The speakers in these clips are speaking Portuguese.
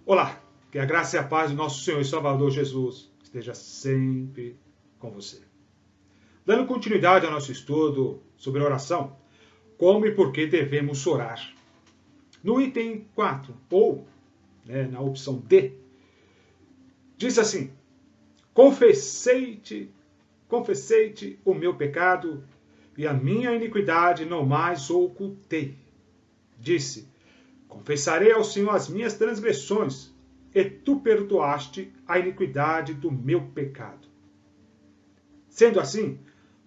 Olá, que a graça e a paz do nosso Senhor e Salvador Jesus esteja sempre com você. Dando continuidade ao nosso estudo sobre oração, como e por que devemos orar. No item 4, ou na opção D, diz assim: confessei-te o meu pecado e a minha iniquidade não mais ocultei. Disse: confessarei ao Senhor as minhas transgressões, e tu perdoaste a iniquidade do meu pecado. Sendo assim,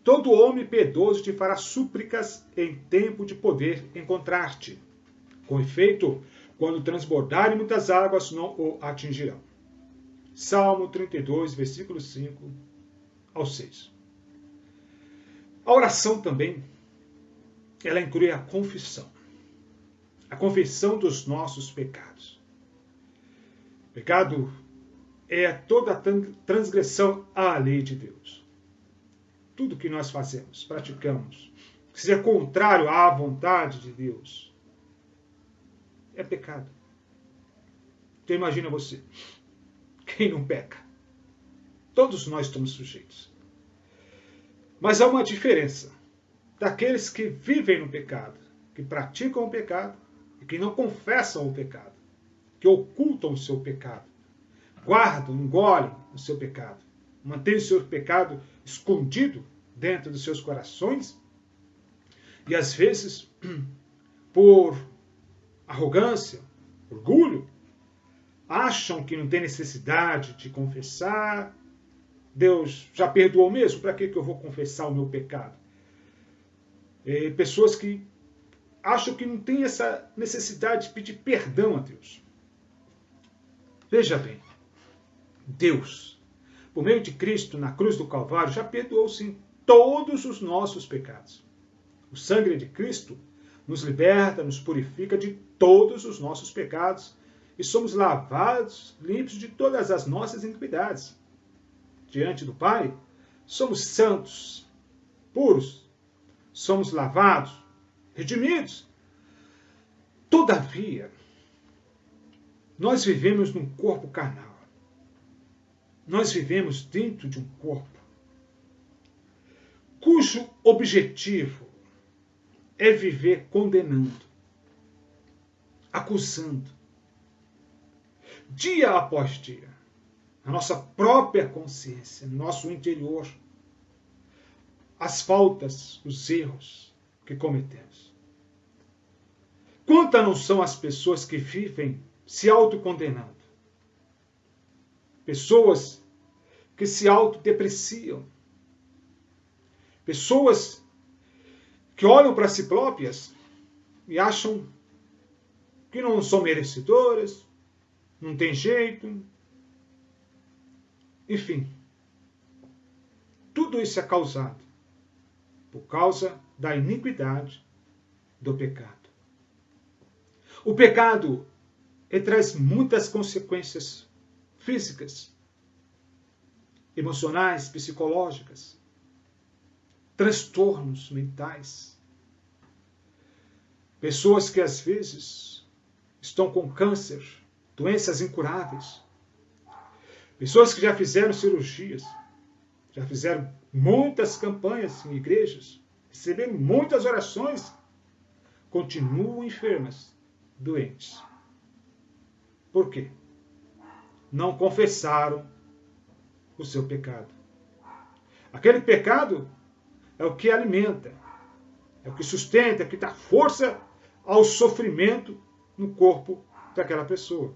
todo homem piedoso te fará súplicas em tempo de poder encontrar-te. Com efeito, quando transbordarem muitas águas, não o atingirão. Salmo 32, versículos 5 ao 6. A oração também, ela inclui a confissão dos nossos pecados. Pecado é toda transgressão à lei de Deus. Tudo que nós fazemos, praticamos, que seja contrário à vontade de Deus, é pecado. Então imagina você, quem não peca? Todos nós estamos sujeitos. Mas há uma diferença daqueles que vivem no pecado, que praticam o pecado e que não confessam o pecado, que ocultam o seu pecado, guardam, engolem o seu pecado, mantêm o seu pecado escondido dentro dos seus corações e às vezes, por arrogância, orgulho, acham que não tem necessidade de confessar. Deus já perdoou mesmo, para que eu vou confessar o meu pecado? Pessoas que acham que não tem essa necessidade de pedir perdão a Deus. Veja bem, Deus, por meio de Cristo na cruz do Calvário, já perdoou sim todos os nossos pecados. O sangue de Cristo nos liberta, nos purifica de todos os nossos pecados e somos lavados, limpos de todas as nossas iniquidades. Diante do Pai, somos santos, puros, somos lavados, redimidos. Todavia, nós vivemos num corpo carnal. Nós vivemos dentro de um corpo cujo objetivo é viver condenando, acusando, dia após dia, a nossa própria consciência, no nosso interior, as faltas, os erros que cometemos. Quantas não são as pessoas que vivem se autocondenando? Pessoas que se autodepreciam. Pessoas que olham para si próprias e acham que não são merecedoras, não tem jeito. Enfim, tudo isso é causado por causa da iniquidade do pecado. O pecado traz muitas consequências físicas, emocionais, psicológicas, transtornos mentais. Pessoas que às vezes estão com câncer, doenças incuráveis. Pessoas que já fizeram cirurgias, já fizeram muitas campanhas em igrejas, receberam muitas orações, continuam enfermas, doentes. Por quê? Não confessaram o seu pecado. Aquele pecado é o que alimenta, é o que sustenta, é o que dá força ao sofrimento no corpo daquela pessoa.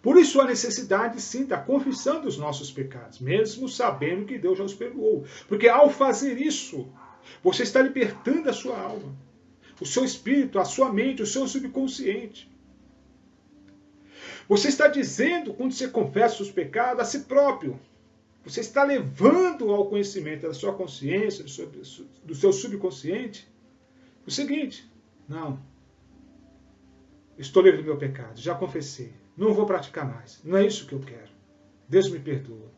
Por isso a necessidade, sim, da confissão dos nossos pecados, mesmo sabendo que Deus já os perdoou. Porque ao fazer isso, você está libertando a sua alma, o seu espírito, a sua mente, o seu subconsciente. Você está dizendo, quando você confessa os pecados, a si próprio. Você está levando ao conhecimento da sua consciência, do seu subconsciente, o seguinte: não, estou livre do meu pecado, já confessei, não vou praticar mais, não é isso que eu quero. Deus me perdoa.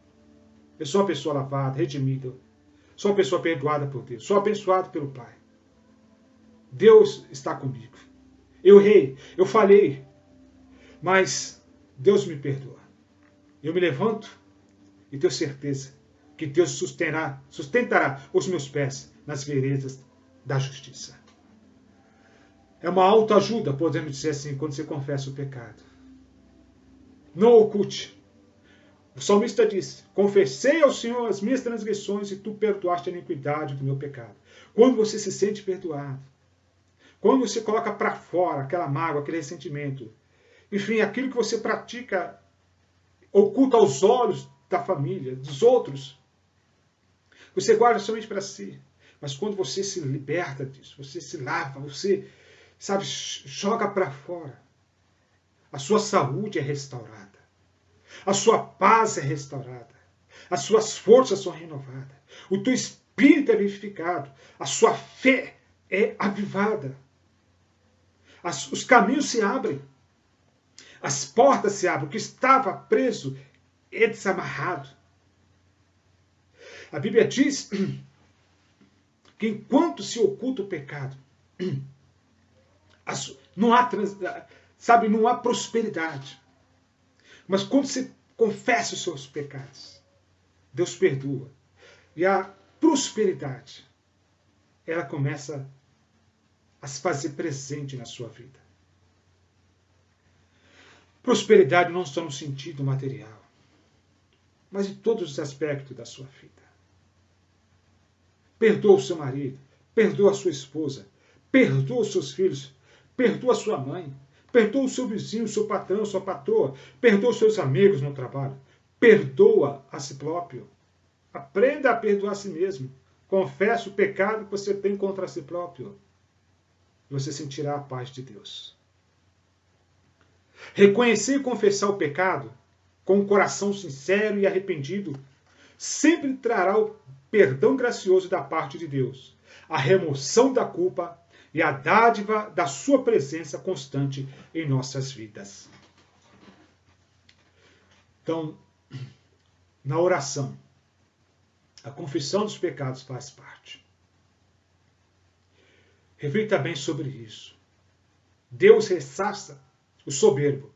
Eu sou uma pessoa lavada, redimida, sou uma pessoa perdoada por Deus, sou abençoado pelo Pai. Deus está comigo. Eu errei, eu falhei. Mas Deus me perdoa. Eu me levanto e tenho certeza que Deus sustentará os meus pés nas veredas da justiça. É uma autoajuda, podemos dizer assim, quando você confessa o pecado. Não oculte. O salmista diz: confessei ao Senhor as minhas transgressões e tu perdoaste a iniquidade do meu pecado. Quando você se sente perdoado, quando você coloca para fora aquela mágoa, aquele ressentimento, enfim, aquilo que você pratica oculta aos olhos da família, dos outros, você guarda somente para si. Mas quando você se liberta disso, você se lava, você, sabe, joga para fora, a sua saúde é restaurada. A sua paz é restaurada. As suas forças são renovadas. O teu espírito é vivificado. A sua fé é avivada. Os caminhos se abrem. As portas se abrem. O que estava preso é desamarrado. A Bíblia diz que enquanto se oculta o pecado, não há prosperidade. Mas quando você confessa os seus pecados, Deus perdoa. E a prosperidade, ela começa a se fazer presente na sua vida. Prosperidade não só no sentido material, mas em todos os aspectos da sua vida. Perdoa o seu marido, perdoa a sua esposa, perdoa os seus filhos, perdoa a sua mãe, perdoa o seu vizinho, o seu patrão, sua patroa, perdoa os seus amigos no trabalho, perdoa a si próprio. Aprenda a perdoar a si mesmo. Confesse o pecado que você tem contra si próprio. E você sentirá a paz de Deus. Reconhecer e confessar o pecado com um coração sincero e arrependido sempre trará o perdão gracioso da parte de Deus, a remoção da culpa e a dádiva da sua presença constante em nossas vidas. Então, na oração, a confissão dos pecados faz parte. Reflita bem sobre isso. Deus ressaça o soberbo,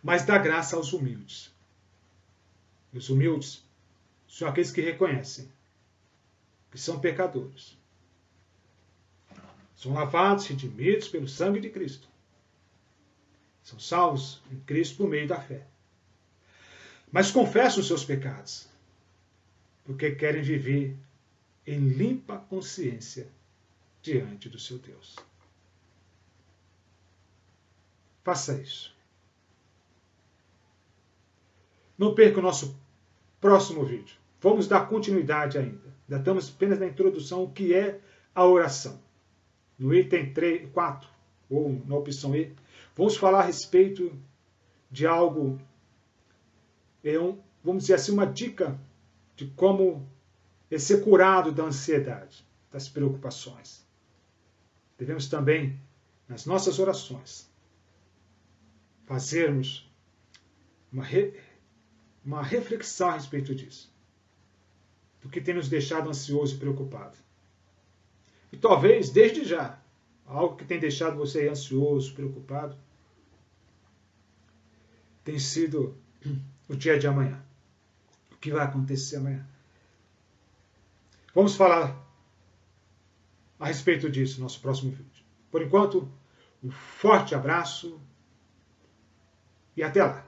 mas dá graça aos humildes. E os humildes são aqueles que reconhecem que são pecadores. São lavados, redimidos pelo sangue de Cristo. São salvos em Cristo por meio da fé. Mas confessam os seus pecados, porque querem viver em limpa consciência diante do seu Deus. Faça isso. Não perca o nosso próximo vídeo. Vamos dar continuidade ainda. Ainda estamos apenas na introdução, o que é a oração. No item 4, ou na opção E, vamos falar a respeito de algo, vamos dizer assim, uma dica de como ser curado da ansiedade, das preocupações. Devemos também, nas nossas orações, fazermos uma reflexão a respeito disso, do que tem nos deixado ansioso e preocupado. E talvez, desde já, algo que tem deixado você ansioso, preocupado, tem sido o dia de amanhã. O que vai acontecer amanhã? Vamos falar a respeito disso no nosso próximo vídeo. Por enquanto, um forte abraço e até lá.